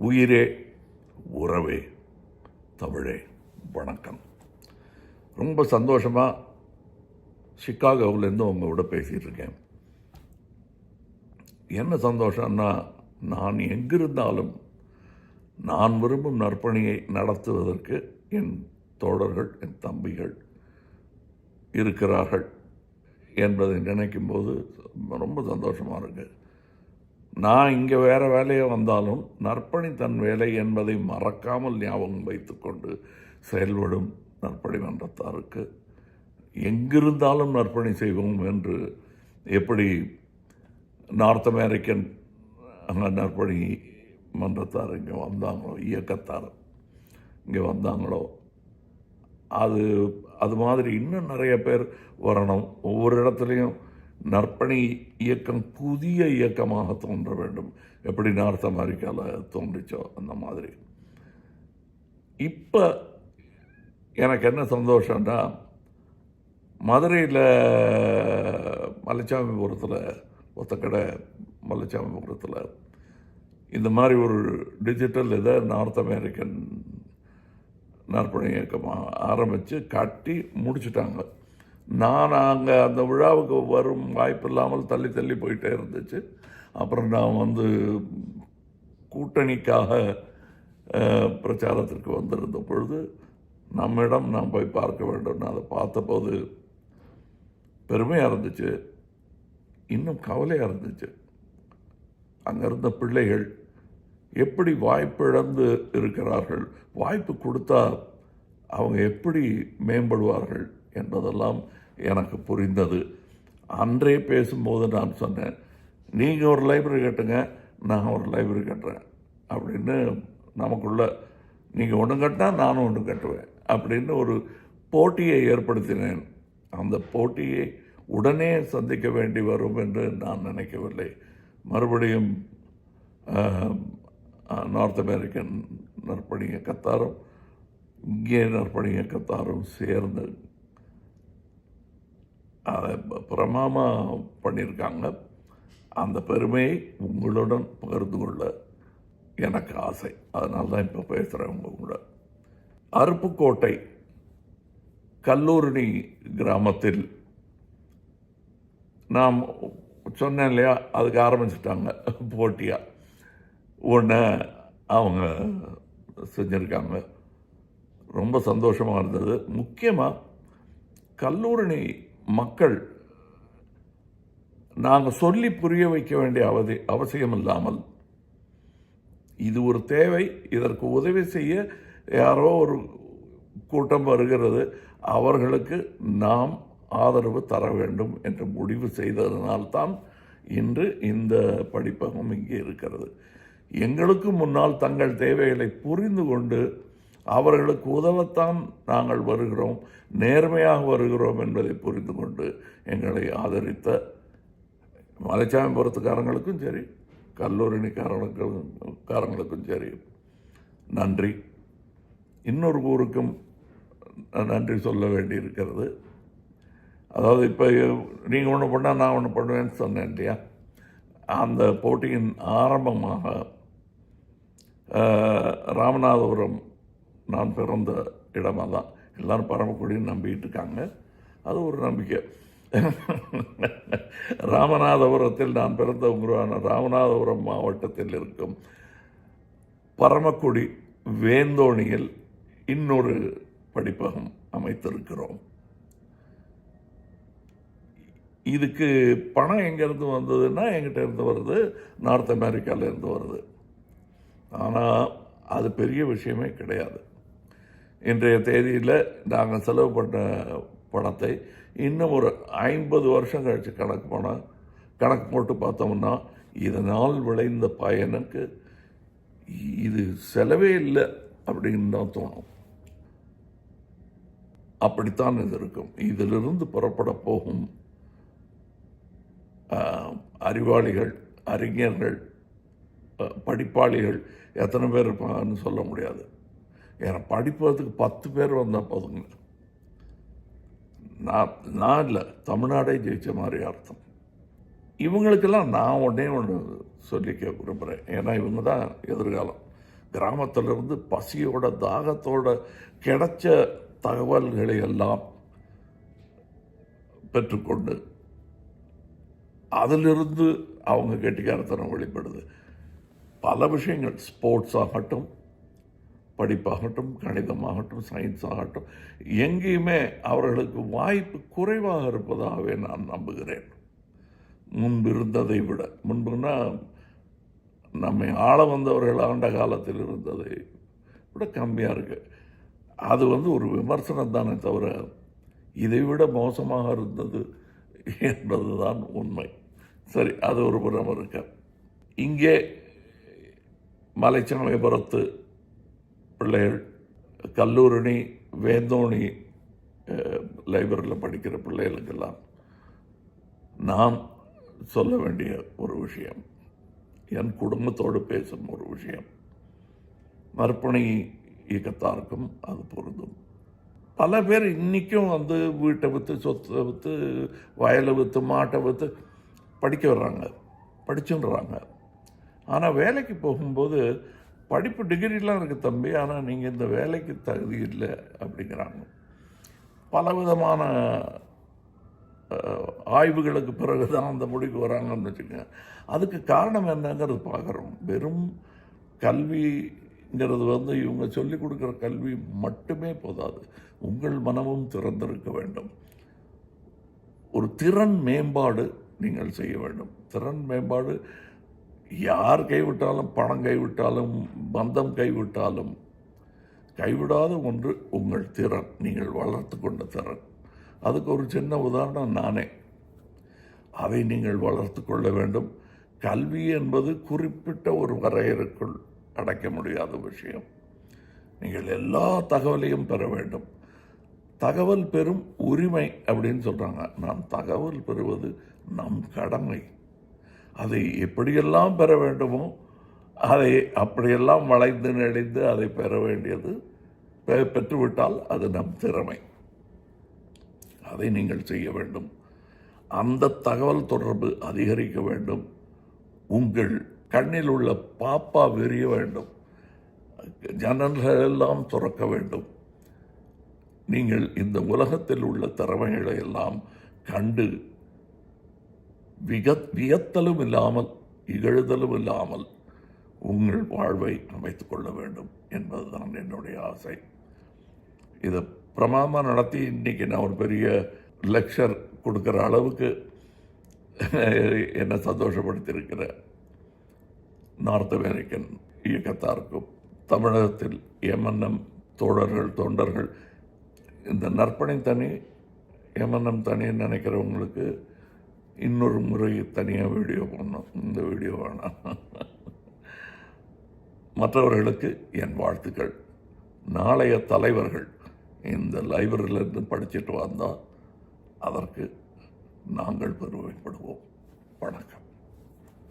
உயிரே உறவே தமிழே வணக்கம். ரொம்ப சந்தோஷமாக சிக்காகோவிலேருந்து உங்களோட பேசிகிட்டு இருக்கேன். என்ன சந்தோஷம்னா, நான் எங்கிருந்தாலும் நான் விரும்பும் நற்பணியை நடத்துவதற்கு என் தோழர்கள், என் தம்பிகள் இருக்கிறார்கள் என்பதை நினைக்கும் போது ரொம்ப சந்தோஷமாக இருக்குது. நான் இங்கே வேறு வேலையை வந்தாலும் நற்பணி தன் வேலை என்பதை மறக்காமல் ஞாபகம் வைத்துக்கொண்டு செயல்படும் நற்பணி மன்றத்தாருக்கு எங்கிருந்தாலும் நற்பணி செய்வோம் என்று எப்படி நார்த் அமெரிக்கன் நற்பணி மன்றத்தார் இங்கே வந்தாங்களோ, இயக்கத்தார் இங்கே வந்தாங்களோ, அது மாதிரி இன்னும் நிறைய பேர் வரணும். ஒவ்வொரு இடத்துலையும் நற்பணி இயக்கம் புதிய இயக்கமாக தோன்ற வேண்டும். எப்படி நார்த் அமெரிக்காவில் தோன்றிச்சோ அந்த மாதிரி. இப்போ எனக்கு என்ன சந்தோஷம்னா, மதுரையில் மலைச்சாமிபுரத்தில் ஒத்தக்கடை மலைச்சாமிபுரத்தில் இந்த மாதிரி ஒரு டிஜிட்டல் இதை நார்த் அமெரிக்கன் நற்பணி இயக்கமாக ஆரம்பித்து காட்டி முடிச்சுட்டாங்க. நான் அங்கே அந்த விழாவுக்கு வரும் வாய்ப்பு இல்லாமல் தள்ளி போயிட்டே இருந்துச்சு. அப்புறம் நான் கூட்டணிக்காக பிரச்சாரத்திற்கு வந்திருந்த பொழுது நம்மிடம் நாம் போய் பார்க்க வேண்டும். அதை பார்த்தபோது பெருமையாக இருந்துச்சு, இன்னும் கவலையாக இருந்துச்சு. அங்கே இருந்த பிள்ளைகள் எப்படி வாய்ப்பு இழந்து இருக்கிறார்கள், வாய்ப்பு கொடுத்தா அவங்க எப்படி மேம்படுவார்கள் என்பதெல்லாம் எனக்கு புரிந்தது. அன்றே பேசும்போது நான் சொன்னேன், நீங்கள் ஒரு லைப்ரரி கட்டுங்க, நான் ஒரு லைப்ரரி கட்டுறேன் அப்படின்னு. நமக்குள்ள நீங்கள் ஒன்று கட்டினா நானும் ஒன்று கட்டுவேன் அப்படின்னு ஒரு போட்டியை ஏற்படுத்தினேன். அந்த போட்டியை உடனே சந்திக்க வேண்டி வரும் என்று நான் நினைக்கவில்லை. மறுபடியும் நார்த் அமெரிக்கன் நற்பணி இயக்கத்தாரும் இங்கே நற்பணி இயக்கத்தாரும் சேர்ந்து அதை பிரமாமாக பண்ணியிருக்காங்க. அந்த பெருமையை உங்களுடன் பகிர்ந்து கொள்ள எனக்கு ஆசை. அதனால தான் இப்போ பேசுகிறேன் உங்கள் கூட. அருப்புக்கோட்டை கல்லூரணி கிராமத்தில் நாம் சொன்னேன் இல்லையா, அதுக்கு ஆரம்பிச்சிட்டாங்க போட்டியாக. ஒன்று அவங்க செஞ்சுருக்காங்க. ரொம்ப சந்தோஷமாக இருந்தது. முக்கியமாக கல்லூரணி மக்கள் நாங்கள் சொல்லி புரிய வைக்க வேண்டிய அவசியம் இல்லாமல், இது ஒரு தேவை, இதற்கு உதவி செய்ய யாரோ ஒரு கூட்டம் வருகிறது, அவர்களுக்கு நாம் ஆதரவு தர வேண்டும் என்று முடிவு செய்ததனால்தான் இன்று இந்த படிப்பகம் இங்கே இருக்கிறது. எங்களுக்கு முன்னால் தங்கள் தேவைகளை புரிந்து கொண்டு அவர்களுக்கு உதவத்தான் நாங்கள் வருகிறோம், நேர்மையாக வருகிறோம் என்பதை புரிந்து கொண்டு எங்களை ஆதரித்த மலைச்சாமிபுரத்துக்காரங்களுக்கும் சரி, கல்லூரிக்காரங்களுக்கும் சரி நன்றி. இன்னொரு ஊருக்கும் நன்றி சொல்ல வேண்டியிருக்கிறது. அதாவது இப்போ நீங்கள் ஒன்று பண்ணால் நான் ஒன்று பண்ணுவேன்னு சொன்னேன் இல்லையா, அந்த போட்டியின் ஆரம்பமாக ராமநாதபுரம் நான் பிறந்த இடமாக தான் எல்லோரும் பரமக்குடின்னு நம்பிக்கிட்டு இருக்காங்க. அது ஒரு நம்பிக்கை. ராமநாதபுரத்தில் நான் பிறந்த உருவான ராமநாதபுரம் மாவட்டத்தில் இருக்கும் பரமக்குடி வேந்தோணியில் இன்னொரு படிப்பகம் அமைத்திருக்கிறோம். இதுக்கு பணம் எங்கேருந்து வந்ததுன்னா, எங்கிட்ட இருந்து வருது, நார்த் அமெரிக்காவிலேருந்து வருது. ஆனால் அது பெரிய விஷயமே கிடையாது. இன்றைய தேதியில் நாங்கள் செலவு பண்ண பணத்தை இன்னும் ஒரு 50 வருஷம் கழித்து கணக்கு போட்டு பார்த்தோம்னா, இதனால் விளைந்த பயனுக்கு இது செலவே இல்லை அப்படின்னு தான் தோணும். அப்படித்தான் இது இருக்கும். இதிலிருந்து புறப்பட போகும் அறிவாளிகள், அறிஞர்கள், படிப்பாளிகள் எத்தனை பேர் இருப்பாங்கன்னு சொல்ல முடியாது. ஏன்னா படிப்பதுக்கு 10 பேர் வந்தால் போதுங்க. நான் இல்லை, தமிழ்நாடே ஜெயித்த மாதிரி அர்த்தம். இவங்களுக்கெல்லாம் நான் ஒன்று சொல்லிக்க விரும்புகிறேன். ஏன்னா இவங்க தான் எதிர்காலம். கிராமத்திலிருந்து பசியோட தாகத்தோட கிடைச்ச தகவல்களை எல்லாம் பெற்றுக்கொண்டு அதிலிருந்து அவங்க கெட்டிக்காரத்தனம் வெளிப்படுது. பல விஷயங்கள், ஸ்போர்ட்ஸ் ஆகட்டும், படிப்பாகட்டும், கணிதமாகட்டும், சயின்ஸ் ஆகட்டும், எங்கேயுமே அவர்களுக்கு வாய்ப்பு குறைவாக இருப்பதாகவே நான் நம்புகிறேன். முன்பு இருந்ததை விட, முன்புனா நம்மை ஆள வந்தவர்கள் ஆண்ட காலத்தில் இருந்ததை விட கம்மியாக இருக்குது. அது ஒரு விமர்சனம் தானே தவிர இதை விட மோசமாக இருந்தது என்பதுதான் உண்மை. சரி, அது ஒரு புறம் இருக்க. இங்கே மலைச்சமயபுரத்து பிள்ளைகள், கல்லூரணி, வேந்தோணி லைப்ரரியில் படிக்கிற பிள்ளைகளுக்கெல்லாம் நாம் சொல்ல வேண்டிய ஒரு விஷயம், என் குடும்பத்தோடு பேசும் ஒரு விஷயம், நற்பணி இயக்கத்தாருக்கும் அது பொருந்தும். பல பேர் இன்றைக்கும் வீட்டை விற்று, சொத்தை விற்று, வயலை விற்று, மாட்டை விற்று படிக்க வர்றாங்க, படிச்சுன்றாங்க. ஆனால் வேலைக்கு போகும்போது படிப்பு டிகிரிலாம் இருக்குது தம்பி, ஆனால் நீங்கள் இந்த வேலைக்கு தகுதி இல்லை அப்படிங்கிறாங்க. பலவிதமான ஆய்வுகளுக்கு பிறகு தான் அந்த முடிவுக்கு வராங்கன்னு வச்சுக்கோங்க. அதுக்கு காரணம் என்னங்கிறது பார்க்குறோம். வெறும் கல்விங்கிறது இவங்க சொல்லிக் கொடுக்குற கல்வி மட்டுமே போதாது. உங்கள் மனமும் திறந்திருக்க வேண்டும். ஒரு திறன் மேம்பாடு நீங்கள் செய்ய வேண்டும். திறன் மேம்பாடு யார் கைவிட்டாலும், பணம் கைவிட்டாலும், பந்தம் கைவிட்டாலும் கைவிடாத ஒன்று உங்கள் திறன், நீங்கள் வளர்த்து கொண்ட திறன். அதுக்கு ஒரு சின்ன உதாரணம் நானே. அதை நீங்கள் வளர்த்து கொள்ள வேண்டும். கல்வி என்பது குறிப்பிட்ட ஒரு வரையறுக்குள் அடைக்க முடியாத விஷயம். நீங்கள் எல்லா தகவலையும் பெற வேண்டும். தகவல் பெறும் உரிமை அப்படின்னு சொல்கிறாங்க. நாம் தகவல் பெறுவது நம் கடமை. அதை எப்படியெல்லாம் பெற வேண்டுமோ அதை அப்படியெல்லாம் வளைந்து நெளிந்து அதை பெற வேண்டியது, பெற்றுவிட்டால் அது நம் திறமை. அதை நீங்கள் செய்ய வேண்டும். அந்த தகவல் தொடர்பு அதிகரிக்க வேண்டும். உங்கள் கண்ணில் உள்ள பாப்பா விரிய வேண்டும். ஜன்னல்கள் எல்லாம் துறக்க வேண்டும். நீங்கள் இந்த உலகத்தில் உள்ள திறமைகளை எல்லாம் கண்டு வியத்தலும் இல்லாமல், இகழ்தலும் இல்லாமல் உங்கள் வாழ்வை அமைத்துக் கொள்ள வேண்டும் என்பதுதான் என்னுடைய ஆசை. இதை பிரமாதமாக நடத்தி இன்றைக்கி நான் ஒரு பெரிய லெக்சர் கொடுக்குற அளவுக்கு என்னை சந்தோஷப்படுத்தியிருக்கிற நார்த் அமெரிக்கன் இயக்கத்தாருக்கும், தமிழகத்தில் எம்என்எம் தோழர்கள், தொண்டர்கள், இந்த நற்பணி தனி, எம்என்எம் தனின்னு நினைக்கிறவங்களுக்கு இன்னொரு முறை தனியாக வீடியோ பண்ணோம். இந்த வீடியோ வேணாம். மற்றவர்களுக்கு என் வாழ்த்துக்கள். நாளைய தலைவர்கள் இந்த லைப்ரரியிலிருந்து படிச்சுட்டு வந்தால் அதற்கு நாங்கள் பெருமைப்படுவோம். வணக்கம்.